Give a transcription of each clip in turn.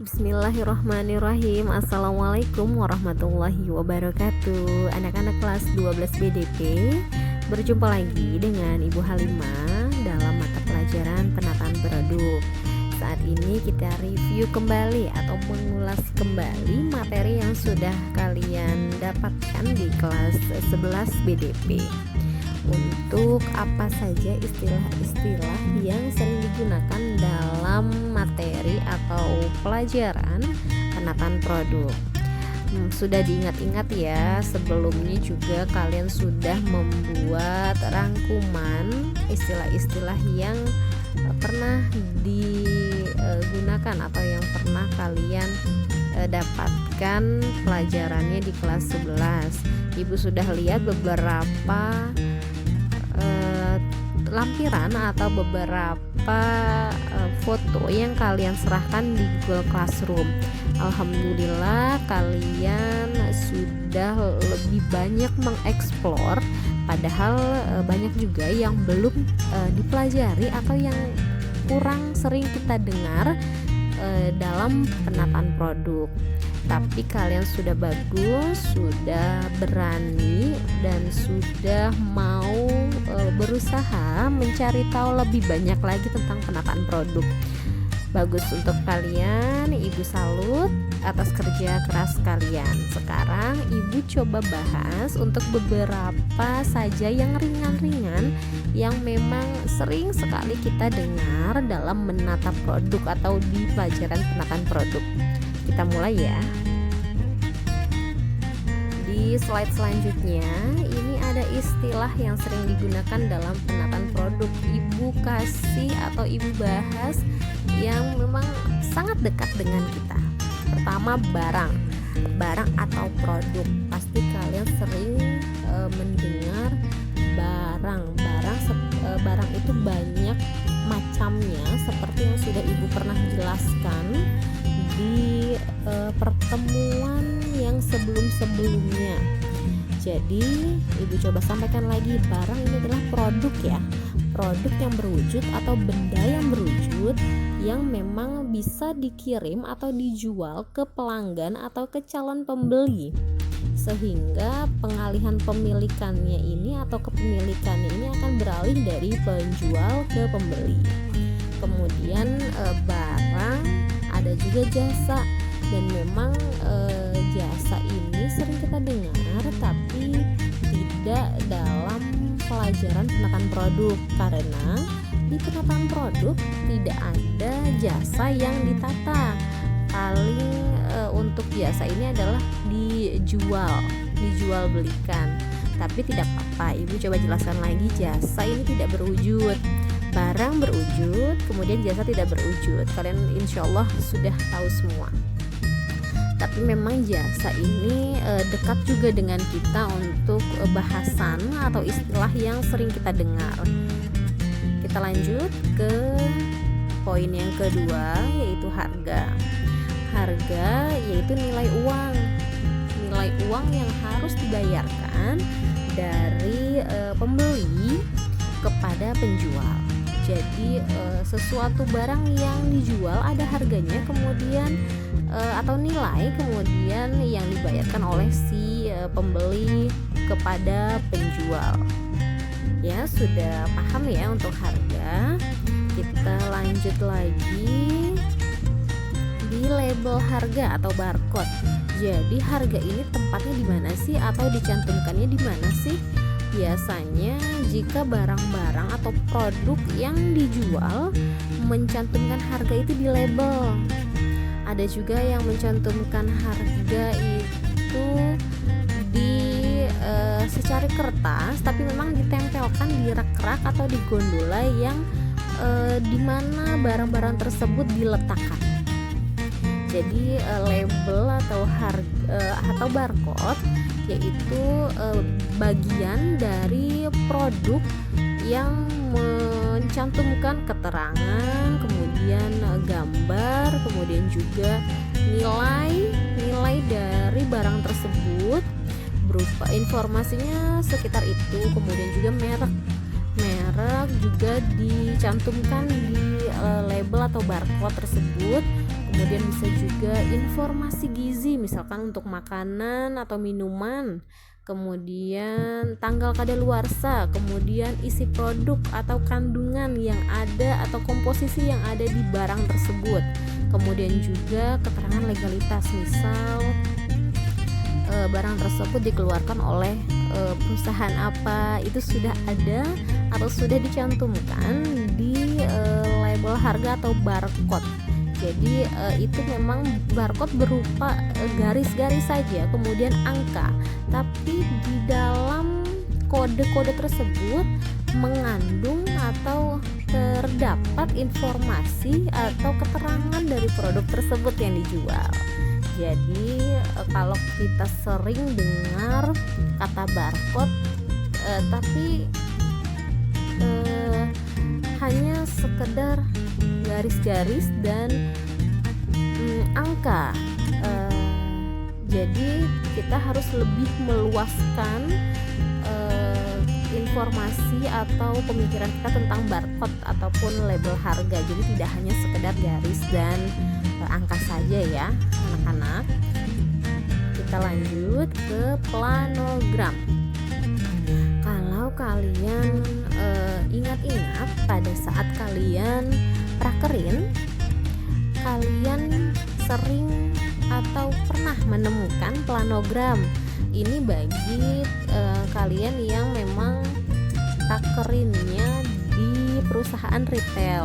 Bismillahirrahmanirrahim. Assalamualaikum warahmatullahi wabarakatuh. Anak-anak kelas 12 BDP, berjumpa lagi dengan Ibu Halimah dalam mata pelajaran penataan produk. Saat ini kita review kembali atau mengulas kembali materi yang sudah kalian dapatkan di kelas 11 BDP. Untuk apa saja istilah-istilah yang sering digunakan dalam materi atau pelajaran penataan produk. Sudah diingat-ingat ya, sebelumnya juga kalian sudah membuat rangkuman istilah-istilah yang pernah digunakan atau yang pernah kalian dapatkan pelajarannya di kelas 11. Ibu sudah lihat beberapa lampiran atau beberapa foto yang kalian serahkan di Google Classroom. Alhamdulillah kalian sudah lebih banyak mengeksplor, padahal banyak juga yang belum dipelajari atau yang kurang sering kita dengar dalam penataan produk. Tapi kalian sudah bagus, sudah berani, dan sudah mau berusaha mencari tahu lebih banyak lagi tentang penataan produk. Bagus untuk kalian, Ibu salut atas kerja keras kalian. Sekarang Ibu coba bahas untuk beberapa saja yang ringan-ringan yang memang sering sekali kita dengar dalam menata produk atau di pelajaran penataan produk. Kita mulai ya. Di slide selanjutnya ini ada istilah yang sering digunakan dalam penataan produk. Ibu kasih atau Ibu bahas yang memang sangat dekat dengan kita. Pertama, barang atau produk. Pasti kalian sering mendengar barang itu banyak macamnya, seperti yang sudah Ibu pernah jelaskan di pertemuan yang sebelum-sebelumnya. Jadi Ibu coba sampaikan lagi, barang ini adalah produk ya, produk yang berwujud atau benda yang berwujud yang memang bisa dikirim atau dijual ke pelanggan atau ke calon pembeli, sehingga pengalihan pemilikannya ini atau kepemilikannya ini akan beralih dari penjual ke pembeli. Kemudian barang, ada juga jasa, dan memang jasa ini sering kita dengar tapi tidak dalam pelajaran penataan produk, karena di penataan produk tidak ada jasa yang ditata. Paling untuk jasa ini adalah dijual belikan. Tapi tidak apa-apa, Ibu coba jelaskan lagi, jasa ini tidak berwujud. Barang berwujud, kemudian jasa tidak berwujud. Kalian insya Allah sudah tahu semua. Tapi memang jasa ini dekat juga dengan kita untuk bahasan atau istilah yang sering kita dengar. Kita lanjut ke poin yang kedua, yaitu harga. Harga yaitu nilai uang. Nilai uang yang harus dibayarkan dari pembeli kepada penjual. Jadi sesuatu barang yang dijual ada harganya, kemudian atau nilai, kemudian yang dibayarkan oleh si pembeli kepada penjual. Ya, sudah paham ya untuk harga. Kita lanjut lagi di label harga atau barcode. Jadi harga ini tempatnya di mana sih atau dicantumkannya di mana sih? Biasanya jika barang-barang atau produk yang dijual mencantumkan harga itu di label. Ada juga yang mencantumkan harga itu di secari kertas, tapi memang ditempelkan di rak-rak atau di gondola yang di mana barang-barang tersebut diletakkan. Jadi label atau harga atau barcode yaitu bagian dari produk yang mencantumkan keterangan, kemudian gambar, kemudian juga nilai dari barang tersebut berupa informasinya sekitar itu, kemudian juga merek juga dicantumkan di label atau barcode tersebut. kemudian bisa juga informasi gizi misalkan untuk makanan atau minuman, kemudian tanggal kadaluarsa, kemudian isi produk atau kandungan yang ada atau komposisi yang ada di barang tersebut, kemudian juga keterangan legalitas, misal barang tersebut dikeluarkan oleh perusahaan apa, itu sudah ada atau sudah dicantumkan di label harga atau barcode. Jadi itu memang barcode berupa garis-garis saja, kemudian angka, tapi di dalam kode-kode tersebut mengandung atau terdapat informasi atau keterangan dari produk tersebut yang dijual. Jadi kalau kita sering dengar kata barcode tapi hanya sekedar garis-garis dan angka, jadi kita harus lebih meluaskan informasi atau pemikiran kita tentang barcode ataupun label harga. Jadi tidak hanya sekedar garis dan angka saja ya anak-anak. Kita lanjut ke planogram. Kalau kalian ingat-ingat pada saat kalian prakerin, kalian sering atau pernah menemukan planogram. Ini bagi kalian yang memang prakerinnya di perusahaan retail,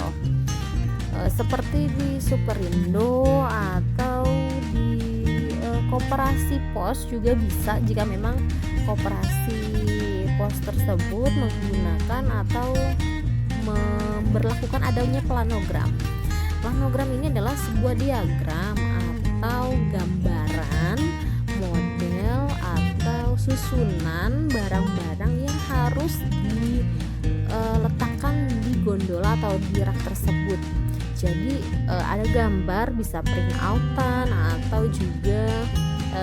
seperti di Superindo atau di koperasi pos juga bisa, jika memang koperasi pos tersebut menggunakan atau memberlakukan adanya planogram. Planogram ini adalah sebuah diagram atau gambaran model atau susunan barang-barang yang harus diletakkan di gondola atau di rak tersebut. Jadi ada gambar, bisa print outan atau juga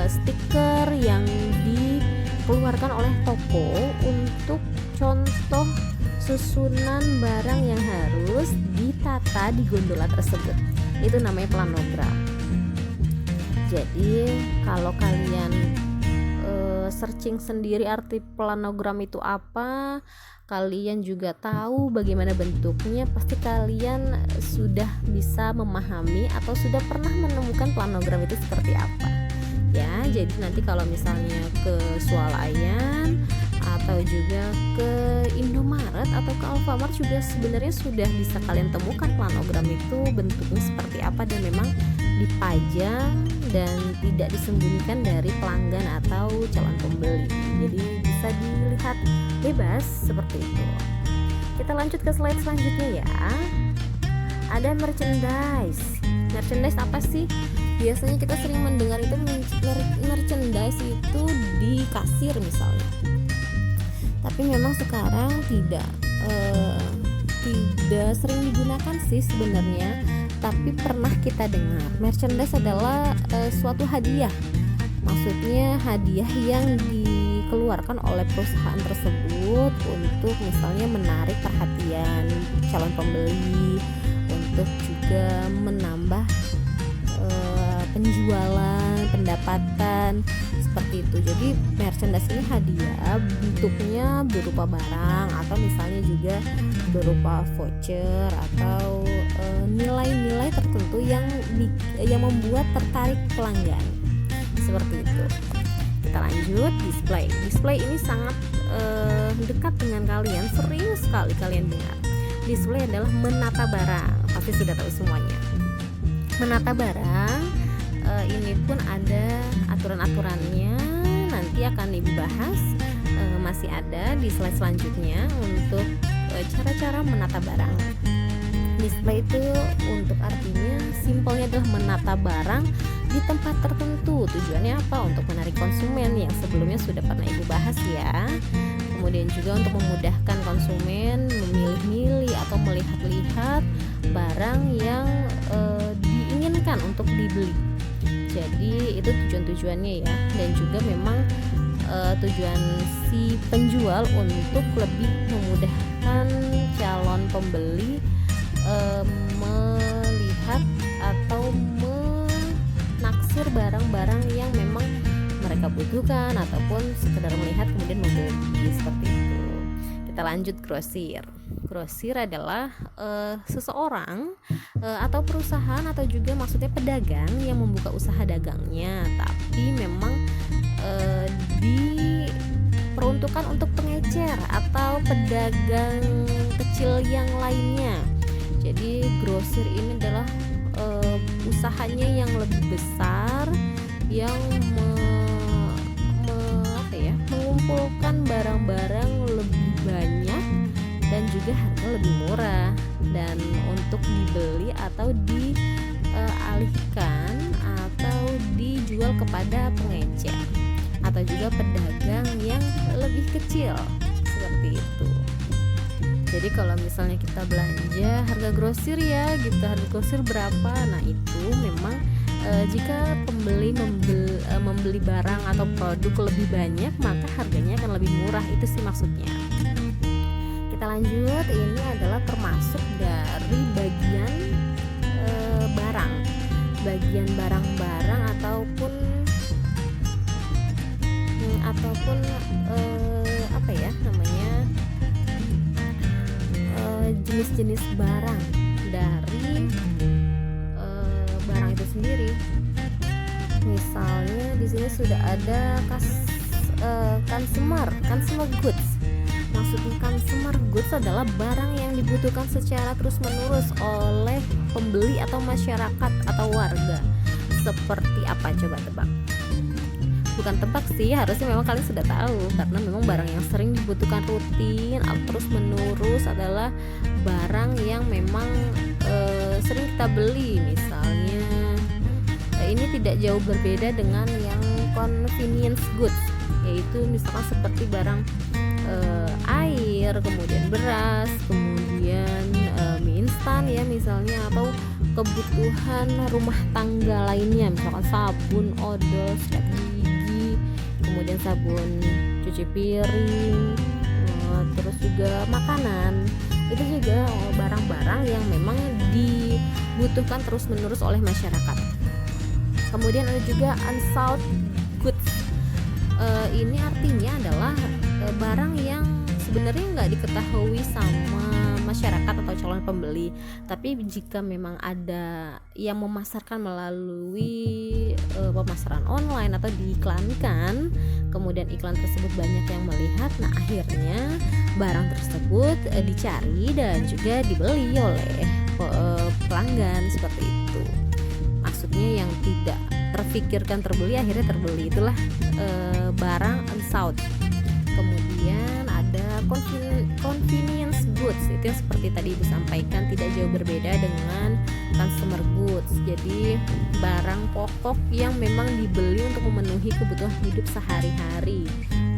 stiker yang dikeluarkan oleh toko untuk contoh susunan barang yang harus ditata di gondola tersebut. Itu namanya planogram. Jadi kalau kalian searching sendiri arti planogram itu apa, kalian juga tahu bagaimana bentuknya, pasti kalian sudah bisa memahami atau sudah pernah menemukan planogram itu seperti apa ya. Jadi nanti kalau misalnya ke Swalayan atau juga ke Indomaret atau ke Alfamart juga sebenarnya sudah bisa kalian temukan planogram itu bentuknya seperti apa, dan memang dipajang dan tidak disembunyikan dari pelanggan atau calon pembeli. Jadi bisa dilihat bebas seperti itu. Kita lanjut ke slide selanjutnya ya. Ada merchandise. Merchandise apa sih? Biasanya kita sering mendengar itu merchandise itu di kasir misalnya. Tapi memang sekarang tidak sering digunakan sih sebenarnya. Tapi pernah kita dengar merchandise adalah suatu hadiah. Maksudnya hadiah yang dikeluarkan oleh perusahaan tersebut untuk misalnya menarik perhatian calon pembeli, untuk juga menambah penjualan, pendapatan seperti itu. Jadi merchandise ini hadiah, bentuknya berupa barang atau misalnya juga berupa voucher atau nilai-nilai tertentu yang membuat tertarik pelanggan. Seperti itu. Kita lanjut, display. Display ini sangat dekat dengan kalian, sering sekali kalian dengar. Display adalah menata barang, pasti sudah tahu semuanya. Menata barang ini pun ada aturan-aturannya, nanti akan dibahas, masih ada di slide selanjutnya untuk cara-cara menata barang. Display itu untuk artinya simpelnya adalah menata barang di tempat tertentu. Tujuannya apa? Untuk menarik konsumen, yang sebelumnya sudah pernah Ibu bahas ya. Kemudian juga untuk memudahkan konsumen memilih-milih atau melihat-lihat barang yang diinginkan untuk dibeli. Jadi itu tujuan-tujuannya ya. Dan juga memang tujuan si penjual untuk lebih memudahkan calon pembeli melihat atau dibutuhkan ataupun sekedar melihat kemudian membeli, seperti itu. Kita lanjut grosir. Grosir adalah seseorang atau perusahaan atau juga maksudnya pedagang yang membuka usaha dagangnya, tapi memang diperuntukkan untuk pengecer atau pedagang kecil yang lainnya. Jadi grosir ini adalah usahanya yang lebih besar, yang mengumpulkan barang-barang lebih banyak dan juga harga lebih murah, dan untuk dibeli atau dialihkan atau dijual kepada pengecer atau juga pedagang yang lebih kecil, seperti itu. Jadi kalau misalnya kita belanja harga grosir ya gitu, harga grosir berapa, nah itu memang jika pembeli membeli barang atau produk lebih banyak, maka harganya akan lebih murah, itu sih maksudnya. Kita lanjut, ini adalah termasuk dari bagian barang-barang ataupun apa ya namanya, jenis-jenis barang dari barang itu sendiri. Misalnya di sini sudah ada consumer goods. Maksudnya consumer goods adalah barang yang dibutuhkan secara terus-menerus oleh pembeli atau masyarakat atau warga. Seperti apa, coba tebak? Bukan tebak sih, harusnya memang kalian sudah tahu, karena memang barang yang sering dibutuhkan rutin atau terus-menerus adalah barang yang memang sering kita beli. Misalnya ini tidak jauh berbeda dengan yang convenience goods, yaitu misalkan seperti barang air, kemudian beras, kemudian mie instan ya misalnya, atau kebutuhan rumah tangga lainnya, misalkan sabun, odol, sikat gigi, kemudian sabun cuci piring, terus juga makanan. Itu juga barang-barang yang memang dibutuhkan terus-menerus oleh masyarakat. Kemudian ada juga unsold goods. Ini artinya adalah barang yang sebenarnya nggak diketahui sama masyarakat atau calon pembeli, tapi jika memang ada yang memasarkan melalui pemasaran online atau diiklankan, kemudian iklan tersebut banyak yang melihat, nah akhirnya barang tersebut dicari dan juga dibeli oleh pelanggan, seperti itu. Maksudnya yang tidak terfikirkan terbeli akhirnya terbeli, itulah barang unsold. Kemudian ada convenience goods, itu yang seperti tadi Ibu sampaikan, tidak jauh berbeda dengan consumer goods. Jadi barang pokok yang memang dibeli untuk memenuhi kebutuhan hidup sehari-hari,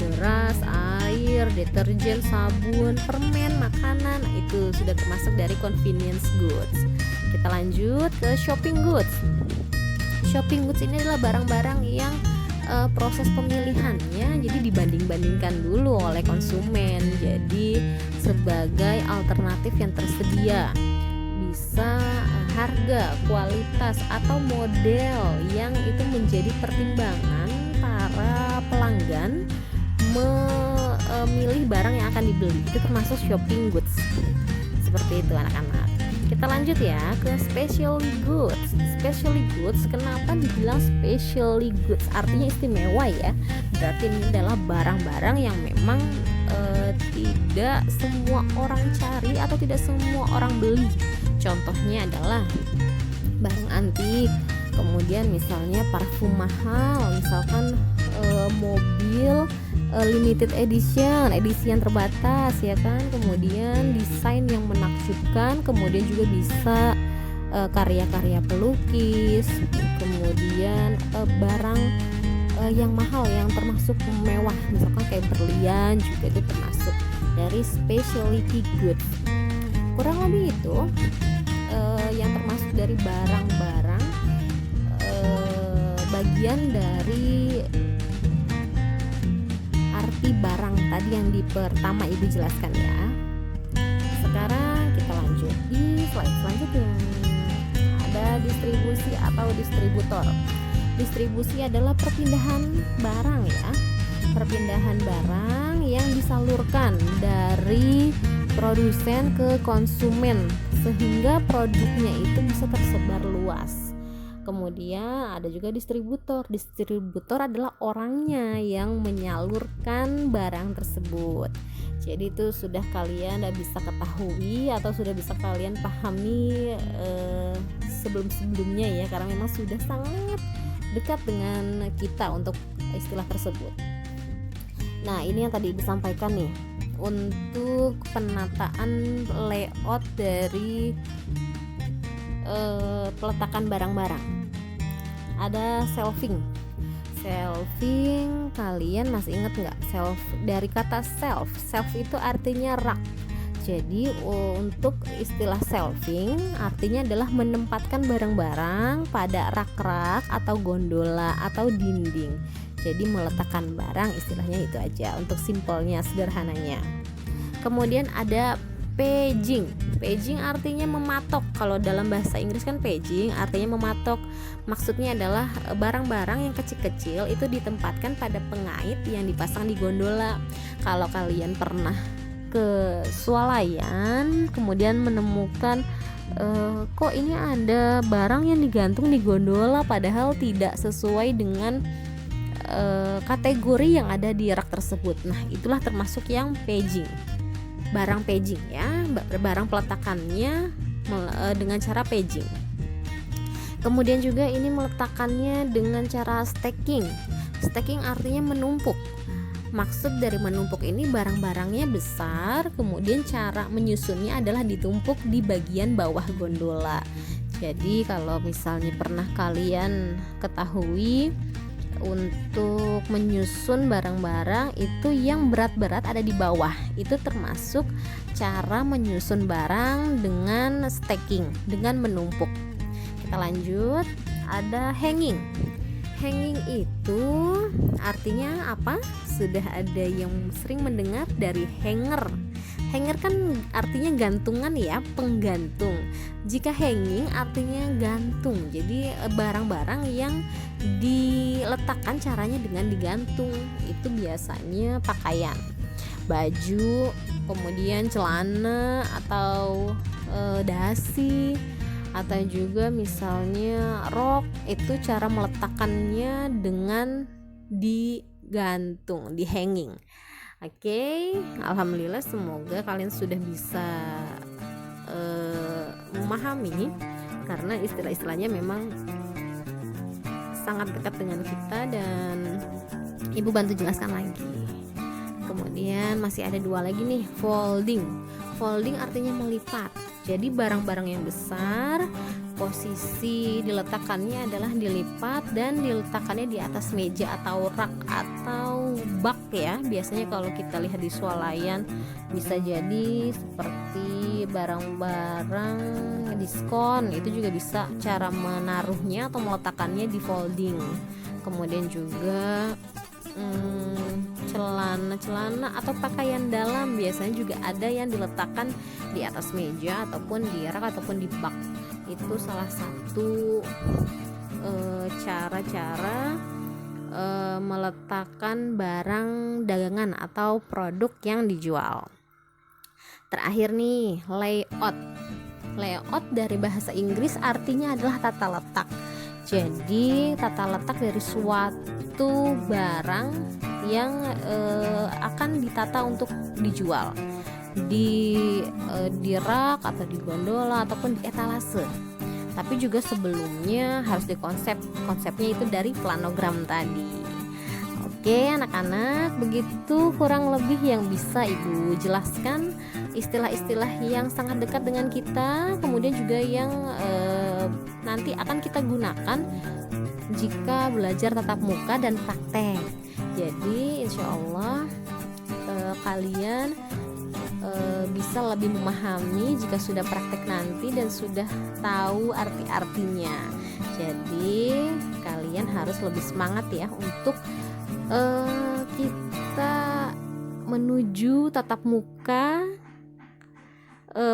beras, air, deterjen, sabun, permen, makanan, itu sudah termasuk dari convenience goods. Kita lanjut ke shopping goods. Shopping goods ini adalah barang-barang yang proses pemilihannya jadi dibanding-bandingkan dulu oleh konsumen, jadi sebagai alternatif yang tersedia, bisa harga, kualitas, atau model yang itu menjadi pertimbangan para pelanggan memilih barang yang akan dibeli. Itu termasuk shopping goods, seperti itu anak-anak. Kita lanjut ya ke specialty goods. Specialty goods, kenapa dibilang specialty goods? Artinya istimewa ya. Berarti ini adalah barang-barang yang memang tidak semua orang cari atau tidak semua orang beli. Contohnya adalah barang antik, kemudian misalnya parfum mahal, misalkan mobil limited edition, edisi yang terbatas ya kan, kemudian desain yang menakjubkan, kemudian juga bisa karya-karya pelukis, kemudian barang yang mahal yang termasuk mewah, misalkan kayak berlian juga itu termasuk dari specialty goods. Kurang lebih itu yang termasuk dari barang-barang bagian dari arti barang tadi yang di pertama Ibu jelaskan ya. Sekarang kita lanjut di slide selanjutnya. Ada distribusi atau distributor. Distribusi adalah perpindahan barang ya, perpindahan barang yang disalurkan dari produsen ke konsumen sehingga produknya itu bisa tersebar luas. Kemudian ada juga distributor. Distributor adalah orangnya yang menyalurkan barang tersebut. Jadi itu sudah kalian bisa ketahui atau sudah bisa kalian pahami sebelum-sebelumnya ya, karena memang sudah sangat dekat dengan kita untuk istilah tersebut. Nah, ini yang tadi Ibu sampaikan nih untuk penataan layout dari peletakan barang-barang. Ada shelving. Shelving, kalian masih ingat nggak? Dari kata self itu artinya rak. Jadi untuk istilah shelving artinya adalah menempatkan barang-barang pada rak-rak atau gondola atau dinding. Jadi meletakkan barang, istilahnya itu aja untuk simpelnya, sederhananya. Kemudian ada paging. Paging artinya mematok. Kalau dalam bahasa Inggris kan paging artinya mematok. Maksudnya adalah barang-barang yang kecil-kecil itu ditempatkan pada pengait yang dipasang di gondola. Kalau kalian pernah ke swalayan kemudian menemukan kok ini ada barang yang digantung di gondola padahal tidak sesuai dengan kategori yang ada di rak tersebut. Nah, itulah termasuk yang paging. Barang paging ya, barang peletakannya dengan cara paging. Kemudian juga ini meletakkannya dengan cara stacking. Stacking artinya menumpuk. Maksud dari menumpuk ini barang-barangnya besar, kemudian cara menyusunnya adalah ditumpuk di bagian bawah gondola. Jadi kalau misalnya pernah kalian ketahui untuk menyusun barang-barang itu yang berat-berat ada di bawah, itu termasuk cara menyusun barang dengan stacking, dengan menumpuk. Kita lanjut, ada hanging. Hanging itu artinya apa? Sudah ada yang sering mendengar dari hanger. Hanger kan artinya gantungan ya, penggantung. Jika hanging artinya gantung. Jadi barang-barang yang diletakkan caranya dengan digantung. Itu biasanya pakaian, baju, kemudian celana atau dasi, atau juga misalnya rok. Itu cara meletakkannya dengan digantung, di hanging. Oke, alhamdulillah semoga kalian sudah bisa memahami, karena istilah-istilahnya memang sangat dekat dengan kita dan Ibu bantu jelaskan lagi. Kemudian masih ada dua lagi nih, folding. Folding artinya melipat. Jadi barang-barang yang besar, posisi diletakkannya adalah dilipat dan diletakkannya di atas meja atau rak atau bak ya. Biasanya kalau kita lihat di swalayan bisa jadi seperti barang-barang diskon, itu juga bisa cara menaruhnya atau meletakkannya di folding. Kemudian juga celana atau pakaian dalam biasanya juga ada yang diletakkan di atas meja ataupun di rak ataupun di bak. Itu salah satu cara-cara meletakkan barang dagangan atau produk yang dijual. Terakhir nih, layout. Layout dari bahasa Inggris artinya adalah tata letak. Jadi tata letak dari suatu barang yang akan ditata untuk dijual di rak atau di gondola ataupun di etalase. Tapi juga sebelumnya harus konsepnya itu dari planogram tadi. Oke anak-anak, begitu kurang lebih yang bisa Ibu jelaskan, istilah-istilah yang sangat dekat dengan kita, kemudian juga yang nanti akan kita gunakan jika belajar tatap muka dan praktek. Jadi insya Allah kalian bisa lebih memahami jika sudah praktek nanti dan sudah tahu arti-artinya. Jadi kalian harus lebih semangat ya untuk kita menuju tatap muka,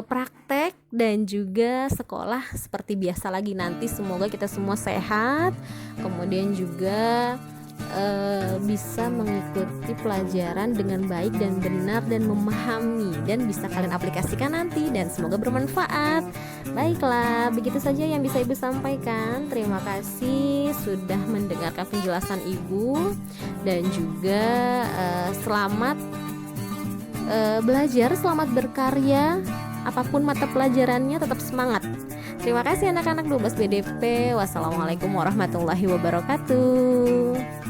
praktek dan juga sekolah seperti biasa lagi nanti. Semoga kita semua sehat, kemudian juga bisa mengikuti pelajaran dengan baik dan benar dan memahami, dan bisa kalian aplikasikan nanti, dan semoga bermanfaat. Baiklah, begitu saja yang bisa Ibu sampaikan. Terima kasih sudah mendengarkan penjelasan Ibu, dan juga selamat belajar, selamat berkarya. Apapun mata pelajarannya, tetap semangat. Terima kasih anak-anak 12 BDP. Wassalamualaikum warahmatullahi wabarakatuh.